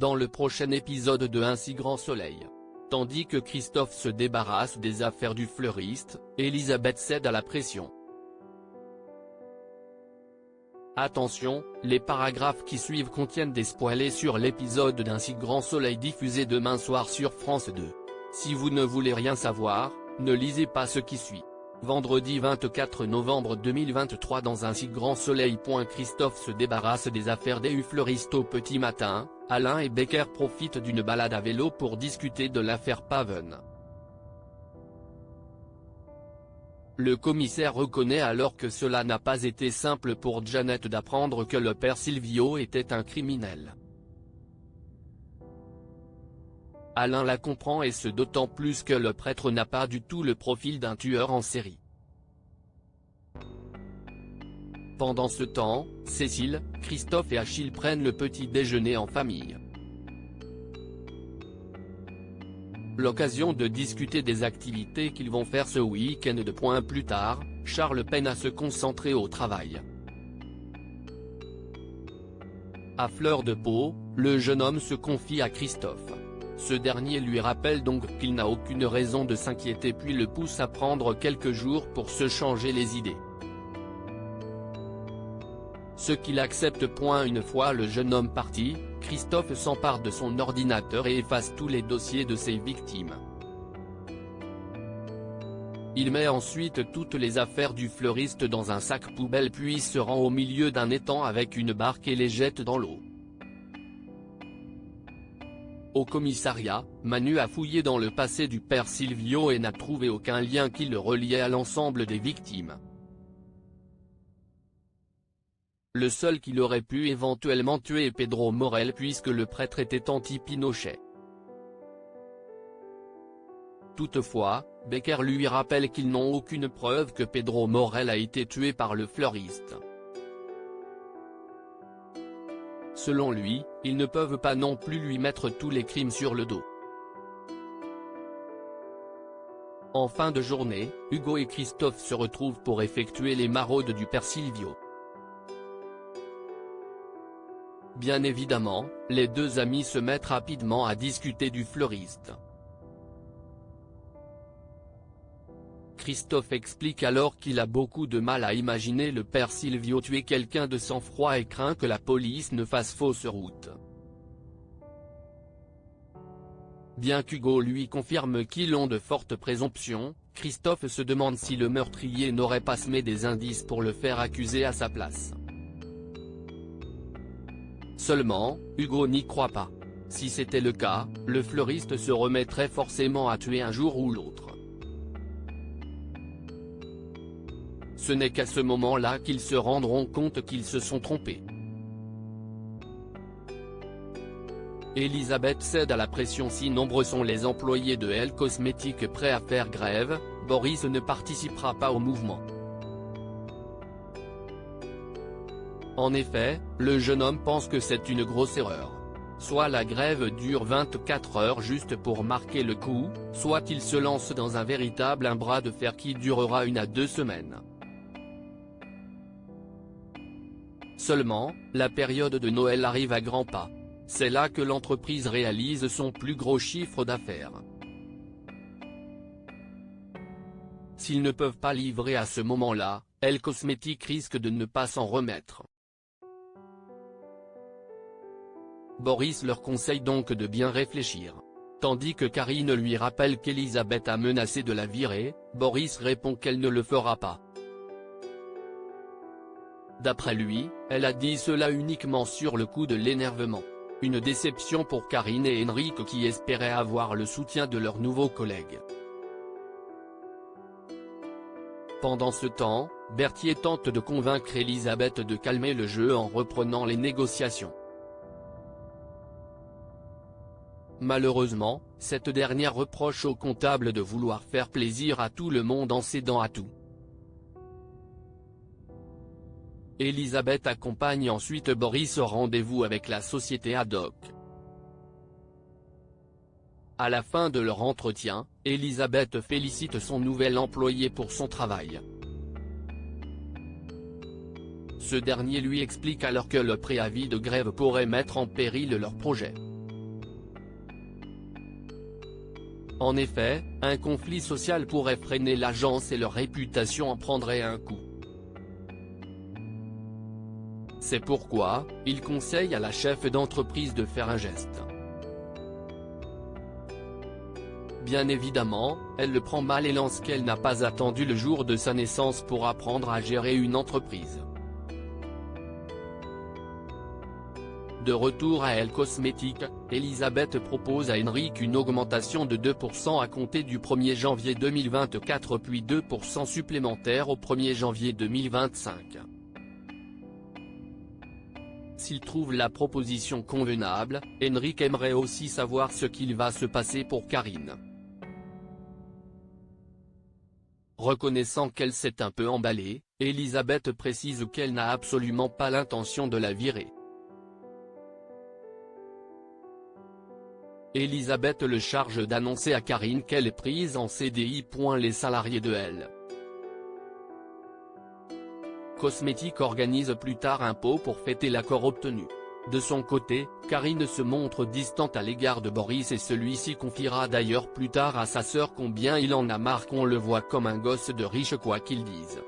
dans le prochain épisode de Un si grand soleil. Tandis que Christophe se débarrasse des affaires du fleuriste, Elisabeth cède à la pression. Attention, les paragraphes qui suivent contiennent des spoilers sur l'épisode d'Un si grand soleil diffusé demain soir sur France 2. Si vous ne voulez rien savoir, ne lisez pas ce qui suit. Vendredi 24 novembre 2023 dans Un si grand soleil. Christophe se débarrasse des affaires des fleuristes au petit matin, Alain et Becker profitent d'une balade à vélo pour discuter de l'affaire Paven. Le commissaire reconnaît alors que cela n'a pas été simple pour Janet d'apprendre que le père Silvio était un criminel. Alain la comprend et ce d'autant plus que le prêtre n'a pas du tout le profil d'un tueur en série. Pendant ce temps, Cécile, Christophe et Achille prennent le petit déjeuner en famille. L'occasion de discuter des activités qu'ils vont faire ce week-end. Plus tard, Charles peine à se concentrer au travail. À fleur de peau, le jeune homme se confie à Christophe. Ce dernier lui rappelle donc qu'il n'a aucune raison de s'inquiéter puis le pousse à prendre quelques jours pour se changer les idées. Ce qu'il accepte. Une fois le jeune homme parti, Christophe s'empare de son ordinateur et efface tous les dossiers de ses victimes. Il met ensuite toutes les affaires du fleuriste dans un sac poubelle puis se rend au milieu d'un étang avec une barque et les jette dans l'eau. Au commissariat, Manu a fouillé dans le passé du père Silvio et n'a trouvé aucun lien qui le reliait à l'ensemble des victimes. Le seul qui l'aurait pu éventuellement tuer est Pedro Morel puisque le prêtre était anti-Pinochet. Toutefois, Becker lui rappelle qu'ils n'ont aucune preuve que Pedro Morel a été tué par le fleuriste. Selon lui, ils ne peuvent pas non plus lui mettre tous les crimes sur le dos. En fin de journée, Hugo et Christophe se retrouvent pour effectuer les maraudes du père Silvio. Bien évidemment, les deux amis se mettent rapidement à discuter du fleuriste. Christophe explique alors qu'il a beaucoup de mal à imaginer le père Silvio tuer quelqu'un de sang-froid et craint que la police ne fasse fausse route. Bien qu'Hugo lui confirme qu'ils ont de fortes présomptions, Christophe se demande si le meurtrier n'aurait pas semé des indices pour le faire accuser à sa place. Seulement, Hugo n'y croit pas. Si c'était le cas, le fleuriste se remettrait forcément à tuer un jour ou l'autre. Ce n'est qu'à ce moment-là qu'ils se rendront compte qu'ils se sont trompés. Elisabeth cède à la pression. Si nombreux sont les employés de Elle Cosmétiques prêts à faire grève, Boris ne participera pas au mouvement. En effet, le jeune homme pense que c'est une grosse erreur. Soit la grève dure 24 heures juste pour marquer le coup, soit il se lance dans un véritable bras de fer qui durera 1 à 2 semaines. Seulement, la période de Noël arrive à grands pas. C'est là que l'entreprise réalise son plus gros chiffre d'affaires. S'ils ne peuvent pas livrer à ce moment-là, Elle Cosmétiques risque de ne pas s'en remettre. Boris leur conseille donc de bien réfléchir. Tandis que Karine lui rappelle qu'Elisabeth a menacé de la virer, Boris répond qu'elle ne le fera pas. D'après lui, elle a dit cela uniquement sur le coup de l'énervement. Une déception pour Karine et Henrik qui espéraient avoir le soutien de leurs nouveaux collègues. Pendant ce temps, Berthier tente de convaincre Elisabeth de calmer le jeu en reprenant les négociations. Malheureusement, cette dernière reproche au comptable de vouloir faire plaisir à tout le monde en cédant à tout. Elisabeth accompagne ensuite Boris au rendez-vous avec la société Haddock. À la fin de leur entretien, Elisabeth félicite son nouvel employé pour son travail. Ce dernier lui explique alors que le préavis de grève pourrait mettre en péril leur projet. En effet, un conflit social pourrait freiner l'agence et leur réputation en prendrait un coup. C'est pourquoi, il conseille à la chef d'entreprise de faire un geste. Bien évidemment, elle le prend mal et lance qu'elle n'a pas attendu le jour de sa naissance pour apprendre à gérer une entreprise. De retour à Elle Cosmétiques, Elisabeth propose à Henrik une augmentation de 2% à compter du 1er janvier 2024 puis 2% supplémentaires au 1er janvier 2025. S'il trouve la proposition convenable, Henrik aimerait aussi savoir ce qu'il va se passer pour Karine. Reconnaissant qu'elle s'est un peu emballée, Elisabeth précise qu'elle n'a absolument pas l'intention de la virer. Elisabeth le charge d'annoncer à Karine qu'elle est prise en CDI. Les salariés de Elle Cosmétiques organise plus tard un pot pour fêter l'accord obtenu. De son côté, Karine se montre distante à l'égard de Boris et celui-ci confiera d'ailleurs plus tard à sa sœur combien il en a marre qu'on le voit comme un gosse de riche quoi qu'il dise.